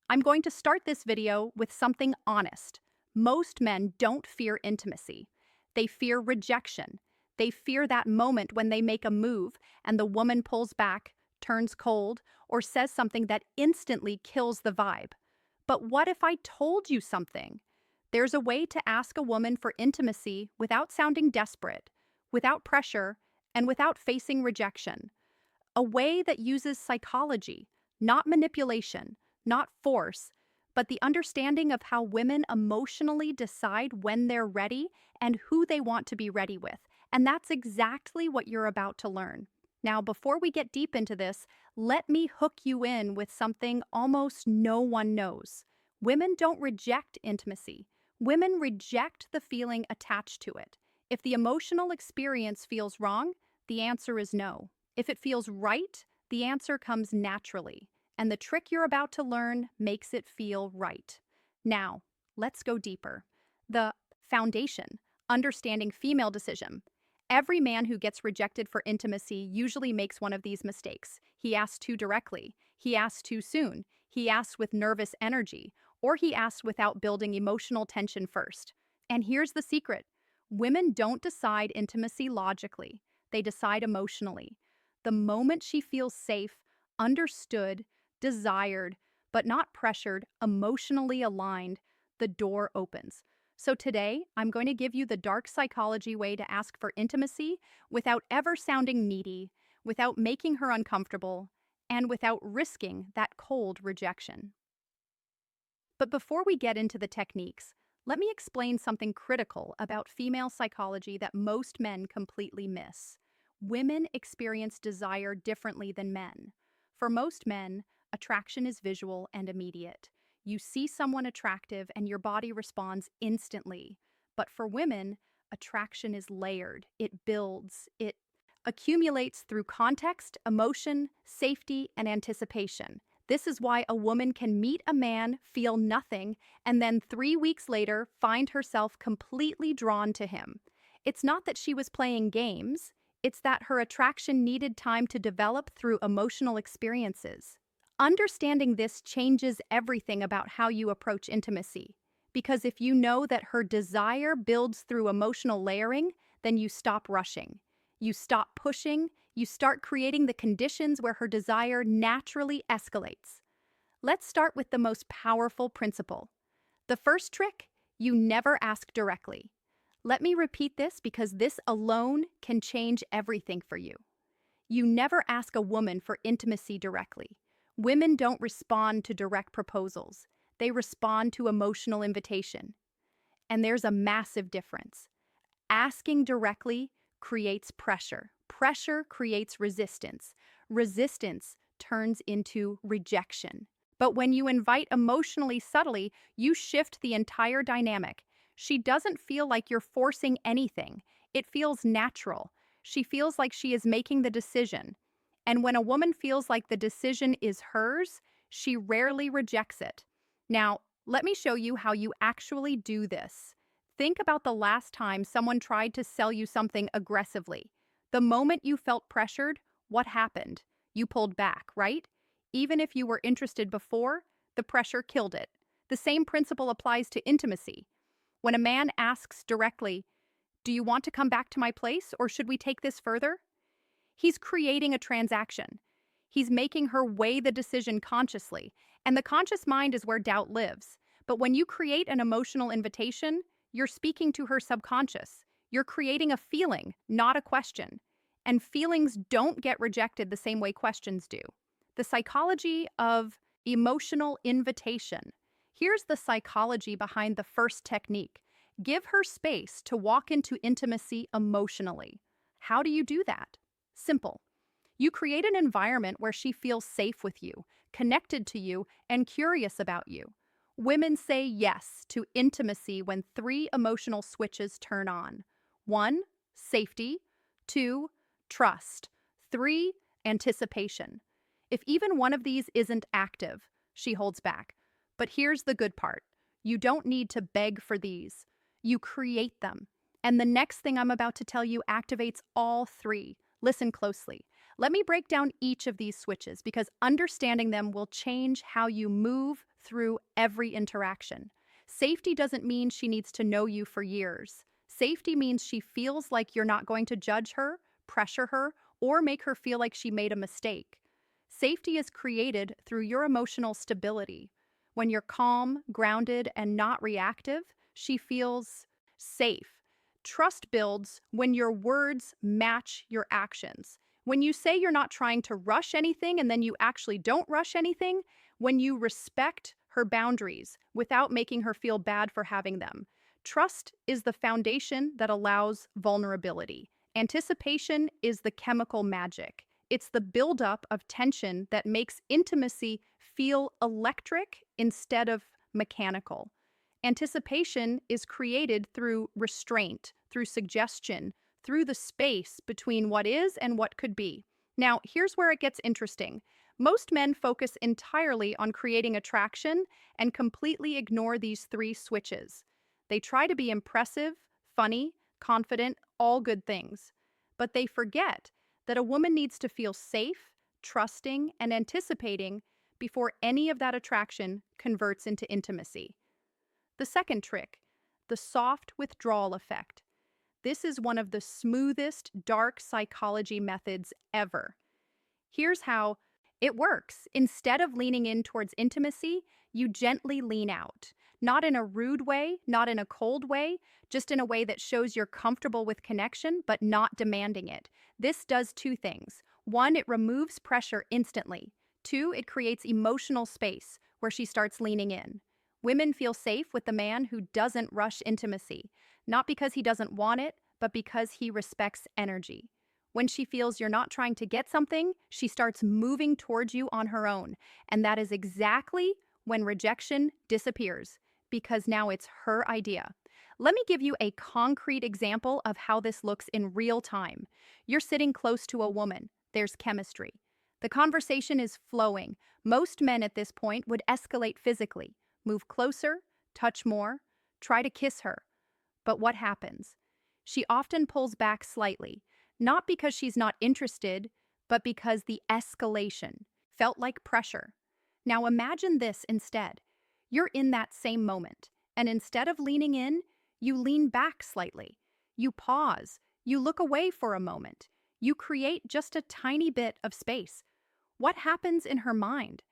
I'm going to start this video with something honest. Most men don't fear intimacy. They fear rejection. They fear that moment when they make a move and the woman pulls back, turns cold, or says something that instantly kills the vibe. But what if I told you something? There's a way to ask a woman for intimacy without sounding desperate, without pressure, and without facing rejection. A way that uses psychology, not manipulation, not force, but the understanding of how women emotionally decide when they're ready and who they want to be ready with. And that's exactly what you're about to learn. Now, before we get deep into this, let me hook you in with something almost no one knows. Women don't reject intimacy. Women reject the feeling attached to it. If the emotional experience feels wrong, the answer is no. If it feels right, the answer comes naturally. And the trick you're about to learn makes it feel right. Now, let's go deeper. The foundation, understanding female decision. Every man who gets rejected for intimacy usually makes one of these mistakes. He asks too directly, he asks too soon, he asks with nervous energy, or he asks without building emotional tension first. And here's the secret. Women don't decide intimacy logically. They decide emotionally. The moment she feels safe, understood, desired, but not pressured, emotionally aligned, the door opens. So today, I'm going to give you the dark psychology way to ask for intimacy without ever sounding needy, without making her uncomfortable, and without risking that cold rejection. But before we get into the techniques, let me explain something critical about female psychology that most men completely miss. Women experience desire differently than men. For most men, attraction is visual and immediate. You see someone attractive and your body responds instantly. But for women, attraction is layered. It builds. It accumulates through context, emotion, safety, and anticipation. This is why a woman can meet a man, feel nothing, and then 3 weeks later find herself completely drawn to him. It's not that she was playing games, it's that her attraction needed time to develop through emotional experiences. Understanding this changes everything about how you approach intimacy. Because if you know that her desire builds through emotional layering, then you stop rushing. You stop pushing, you start creating the conditions where her desire naturally escalates. Let's start with the most powerful principle. The first trick, you never ask directly. Let me repeat this because this alone can change everything for you. You never ask a woman for intimacy directly. Women don't respond to direct proposals. They respond to emotional invitation. And there's a massive difference. Asking directly creates pressure. Pressure creates resistance. Resistance turns into rejection. But when you invite emotionally subtly, you shift the entire dynamic. She doesn't feel like you're forcing anything. It feels natural. She feels like she is making the decision. And when a woman feels like the decision is hers, she rarely rejects it. Now, let me show you how you actually do this. Think about the last time someone tried to sell you something aggressively. The moment you felt pressured, what happened? You pulled back, right? Even if you were interested before, the pressure killed it. The same principle applies to intimacy. When a man asks directly, "Do you want to come back to my place or should we take this further?" He's creating a transaction. He's making her weigh the decision consciously, and the conscious mind is where doubt lives. But when you create an emotional invitation, you're speaking to her subconscious. You're creating a feeling, not a question. And feelings don't get rejected the same way questions do. The psychology of emotional invitation. Here's the psychology behind the first technique. Give her space to walk into intimacy emotionally. How do you do that? Simple. You create an environment where she feels safe with you, connected to you, and curious about you. Women say yes to intimacy when 3 emotional switches turn on. 1, safety. 2, trust. 3, anticipation. If even one of these isn't active, she holds back. But here's the good part. You don't need to beg for these. You create them. And the next thing I'm about to tell you activates all 3. Listen closely. Let me break down each of these switches because understanding them will change how you move through every interaction. Safety doesn't mean she needs to know you for years. Safety means she feels like you're not going to judge her, pressure her, or make her feel like she made a mistake. Safety is created through your emotional stability. When you're calm, grounded, and not reactive, she feels safe. Trust builds when your words match your actions. When you say you're not trying to rush anything and then you actually don't rush anything, when you respect her boundaries without making her feel bad for having them. Trust is the foundation that allows vulnerability. Anticipation is the chemical magic. It's the buildup of tension that makes intimacy feel electric instead of mechanical. Anticipation is created through restraint, through suggestion, through the space between what is and what could be. Now, here's where it gets interesting. Most men focus entirely on creating attraction and completely ignore these three switches. They try to be impressive, funny, confident, all good things. But they forget that a woman needs to feel safe, trusting, and anticipating before any of that attraction converts into intimacy. The second trick, the soft withdrawal effect. This is one of the smoothest dark psychology methods ever. Here's how it works. Instead of leaning in towards intimacy, you gently lean out. Not in a rude way, not in a cold way, just in a way that shows you're comfortable with connection, but not demanding it. This does two things. One, it removes pressure instantly. Two, it creates emotional space where she starts leaning in. Women feel safe with the man who doesn't rush intimacy, not because he doesn't want it, but because he respects energy. When she feels you're not trying to get something, she starts moving towards you on her own. And that is exactly when rejection disappears, because now it's her idea. Let me give you a concrete example of how this looks in real time. You're sitting close to a woman. There's chemistry. The conversation is flowing. Most men at this point would escalate physically, move closer, touch more, try to kiss her. But what happens? She often pulls back slightly, not because she's not interested, but because the escalation felt like pressure. Now imagine this instead. You're in that same moment, and instead of leaning in, you lean back slightly. You pause. You look away for a moment. You create just a tiny bit of space. What happens in her mind?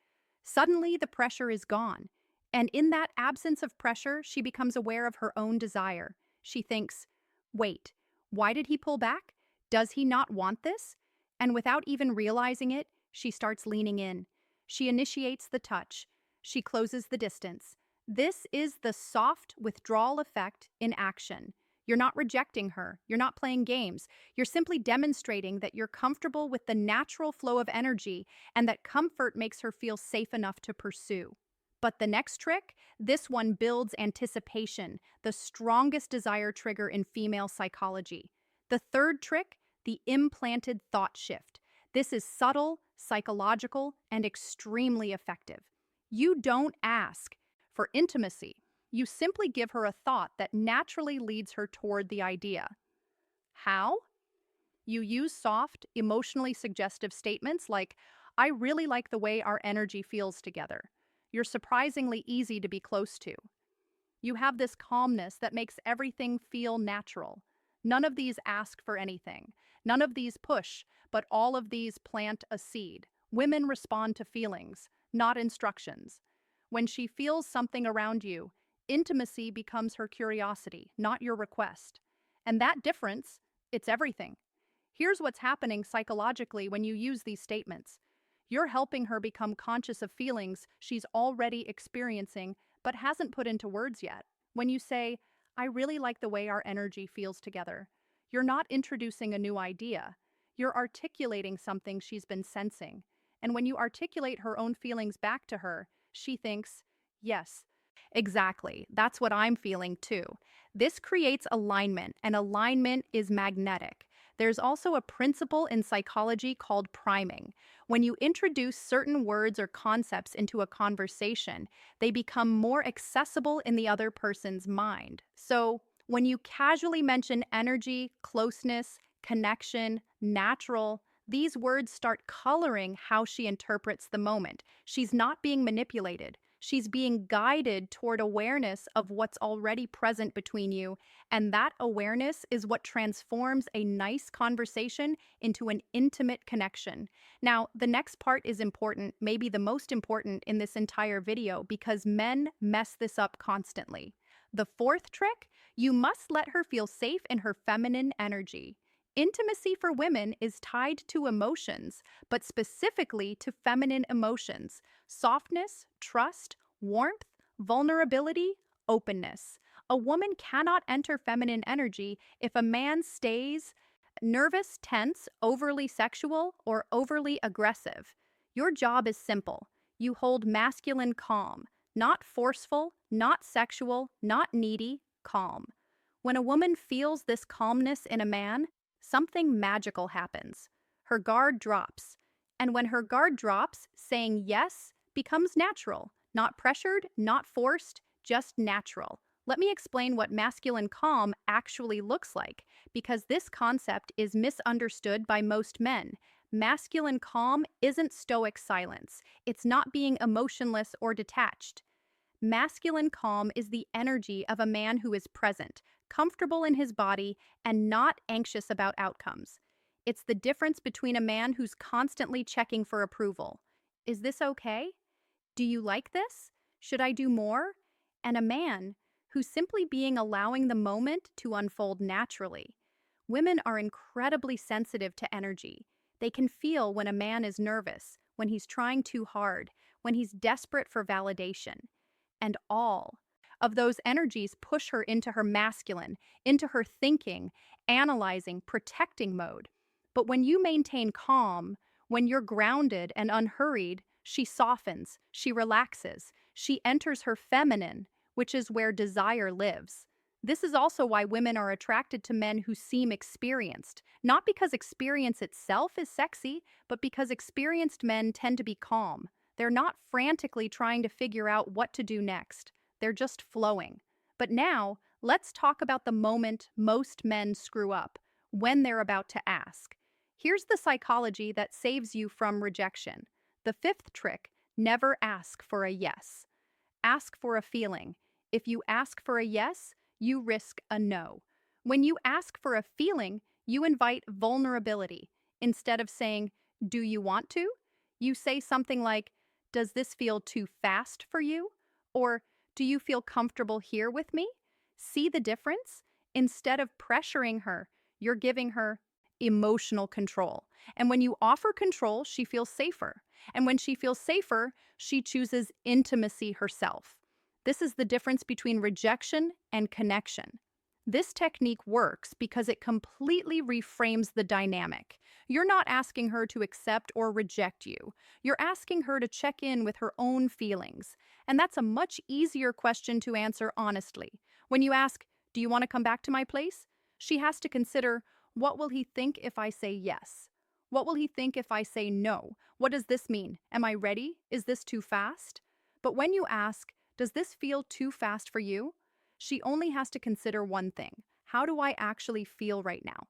Suddenly, the pressure is gone. And in that absence of pressure, she becomes aware of her own desire. She thinks, wait, why did he pull back? Does he not want this? And without even realizing it, she starts leaning in. She initiates the touch. She closes the distance. This is the soft withdrawal effect in action. You're not rejecting her. You're not playing games. You're simply demonstrating that you're comfortable with the natural flow of energy and that comfort makes her feel safe enough to pursue. But the next trick, this one builds anticipation, the strongest desire trigger in female psychology. The third trick, the implanted thought shift. This is subtle, psychological, and extremely effective. You don't ask for intimacy. You simply give her a thought that naturally leads her toward the idea. How? You use soft, emotionally suggestive statements like, I really like the way our energy feels together. You're surprisingly easy to be close to. You have this calmness that makes everything feel natural. None of these ask for anything. None of these push, but all of these plant a seed. Women respond to feelings, not instructions. When she feels something around you, intimacy becomes her curiosity, not your request. And that difference, it's everything. Here's what's happening psychologically when you use these statements. You're helping her become conscious of feelings she's already experiencing but hasn't put into words yet. When you say, I really like the way our energy feels together, you're not introducing a new idea. You're articulating something she's been sensing. And when you articulate her own feelings back to her, she thinks, yes, exactly, that's what I'm feeling too. This creates alignment, and alignment is magnetic. There's also a principle in psychology called priming. When you introduce certain words or concepts into a conversation, they become more accessible in the other person's mind. So, when you casually mention energy, closeness, connection, natural, These words start coloring how she interprets the moment. She's not being manipulated. She's being guided toward awareness of what's already present between you, and that awareness is what transforms a nice conversation into an intimate connection. Now, the next part is important, maybe the most important in this entire video, because men mess this up constantly. The fourth trick, you must let her feel safe in her feminine energy. Intimacy for women is tied to emotions, but specifically to feminine emotions: softness, trust, warmth, vulnerability, openness. A woman cannot enter feminine energy if a man stays nervous, tense, overly sexual, or overly aggressive. Your job is simple. You hold masculine calm, not forceful, not sexual, not needy, calm. When a woman feels this calmness in a man, something magical happens. Her guard drops. And when her guard drops, saying yes becomes natural, not pressured, not forced, just natural. Let me explain what masculine calm actually looks like, because this concept is misunderstood by most men. Masculine calm isn't stoic silence. It's not being emotionless or detached. Masculine calm is the energy of a man who is present, comfortable in his body, and not anxious about outcomes. It's the difference between a man who's constantly checking for approval. Is this okay? Do you like this? Should I do more? And a man who's simply being allowing the moment to unfold naturally. Women are incredibly sensitive to energy. They can feel when a man is nervous, when he's trying too hard, when he's desperate for validation. And all of those energies push her into her masculine, into her thinking, analyzing, protecting mode. But when you maintain calm, when you're grounded and unhurried, she softens, she relaxes, she enters her feminine, which is where desire lives. This is also why women are attracted to men who seem experienced, not because experience itself is sexy, but because experienced men tend to be calm. They're not frantically trying to figure out what to do next. They're just flowing. But now, let's talk about the moment most men screw up, when they're about to ask. Here's the psychology that saves you from rejection. The fifth trick, never ask for a yes. Ask for a feeling. If you ask for a yes, you risk a no. When you ask for a feeling, you invite vulnerability. Instead of saying, "Do you want to?" you say something like, "Does this feel too fast for you?" Or, "Do you feel comfortable here with me?" See the difference? Instead of pressuring her, you're giving her emotional control. And when you offer control, she feels safer. And when she feels safer, she chooses intimacy herself. This is the difference between rejection and connection. This technique works because it completely reframes the dynamic. You're not asking her to accept or reject you. You're asking her to check in with her own feelings. And that's a much easier question to answer honestly. When you ask, "Do you want to come back to my place?" she has to consider, what will he think if I say yes? What will he think if I say no? What does this mean? Am I ready? Is this too fast? But when you ask, "Does this feel too fast for you?" she only has to consider one thing. How do I actually feel right now?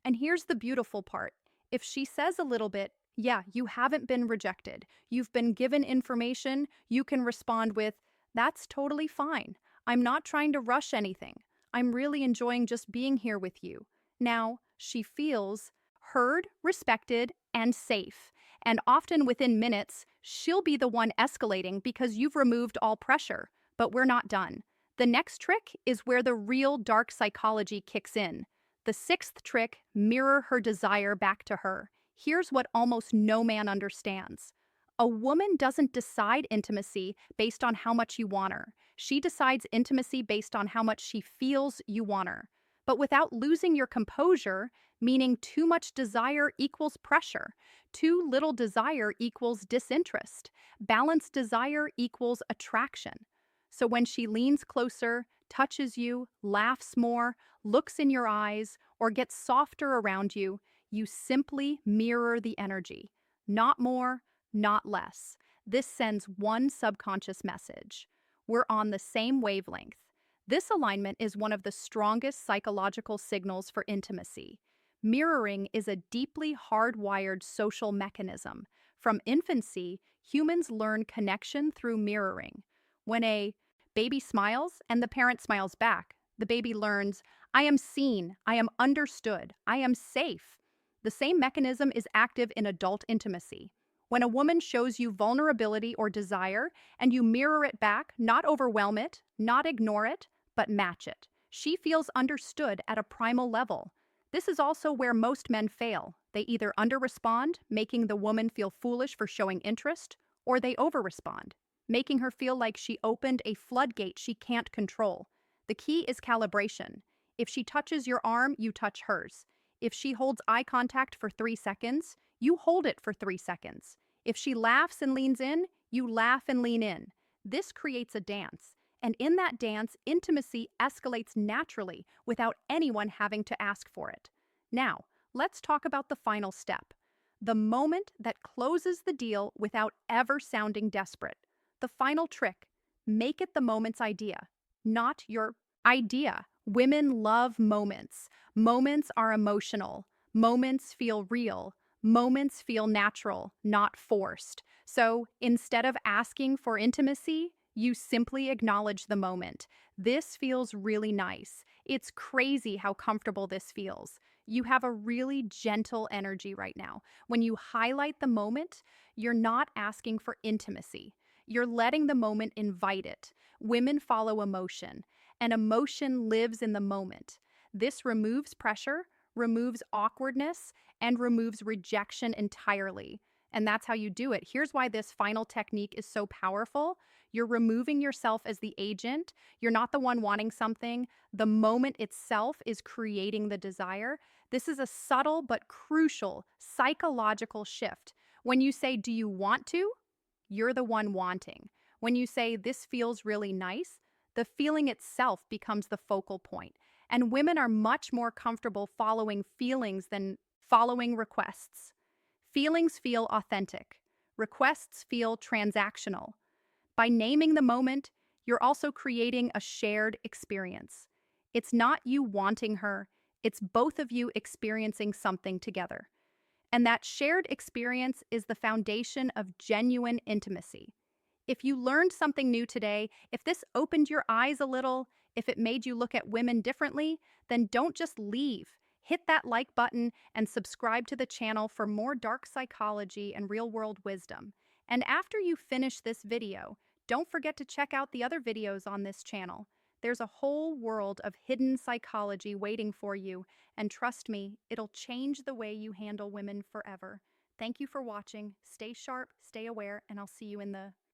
And here's the beautiful part. If she says a little bit, "Yeah, you haven't been rejected. You've been given information," you can respond with, "That's totally fine. I'm not trying to rush anything. I'm really enjoying just being here with you." Now, she feels heard, respected, and safe. And often within minutes, she'll be the one escalating because you've removed all pressure. But we're not done. The next trick is where the real dark psychology kicks in. The sixth trick, mirror her desire back to her. Here's what almost no man understands. A woman doesn't decide intimacy based on how much you want her. She decides intimacy based on how much she feels you want her. But without losing your composure, meaning too much desire equals pressure, too little desire equals disinterest, balanced desire equals attraction. So when she leans closer, touches you, laughs more, looks in your eyes, or gets softer around you, you simply mirror the energy. Not more, not less. This sends one subconscious message. We're on the same wavelength. This alignment is one of the strongest psychological signals for intimacy. Mirroring is a deeply hardwired social mechanism. From infancy, humans learn connection through mirroring. When a baby smiles and the parent smiles back, the baby learns, I am seen, I am understood, I am safe. The same mechanism is active in adult intimacy. When a woman shows you vulnerability or desire and you mirror it back, not overwhelm it, not ignore it, but match it, she feels understood at a primal level. This is also where most men fail. They either underrespond, making the woman feel foolish for showing interest, or they overrespond, making her feel like she opened a floodgate she can't control. The key is calibration. If she touches your arm, you touch hers. If she holds eye contact for 3 seconds, you hold it for 3 seconds. If she laughs and leans in, you laugh and lean in. This creates a dance. And in that dance, intimacy escalates naturally without anyone having to ask for it. Now, let's talk about the final step. The moment that closes the deal without ever sounding desperate. The final trick, make it the moment's idea, not your idea. Women love moments. Moments are emotional. Moments feel real. Moments feel natural, not forced. So instead of asking for intimacy, you simply acknowledge the moment. This feels really nice. It's crazy how comfortable this feels. You have a really gentle energy right now. When you highlight the moment, you're not asking for intimacy. You're letting the moment invite it. Women follow emotion, and emotion lives in the moment. This removes pressure, removes awkwardness, and removes rejection entirely. And that's how you do it. Here's why this final technique is so powerful. You're removing yourself as the agent. You're not the one wanting something. The moment itself is creating the desire. This is a subtle but crucial psychological shift. When you say, do you want to? You're the one wanting. When you say, this feels really nice, the feeling itself becomes the focal point. And women are much more comfortable following feelings than following requests. Feelings feel authentic. Requests feel transactional. By naming the moment, you're also creating a shared experience. It's not you wanting her, it's both of you experiencing something together. And that shared experience is the foundation of genuine intimacy. If you learned something new today, if this opened your eyes a little, if it made you look at women differently, then don't just leave. Hit that like button and subscribe to the channel for more dark psychology and real-world wisdom. And after you finish this video, don't forget to check out the other videos on this channel. There's a whole world of hidden psychology waiting for you, and trust me, it'll change the way you handle women forever. Thank you for watching. Stay sharp, stay aware, and I'll see you in the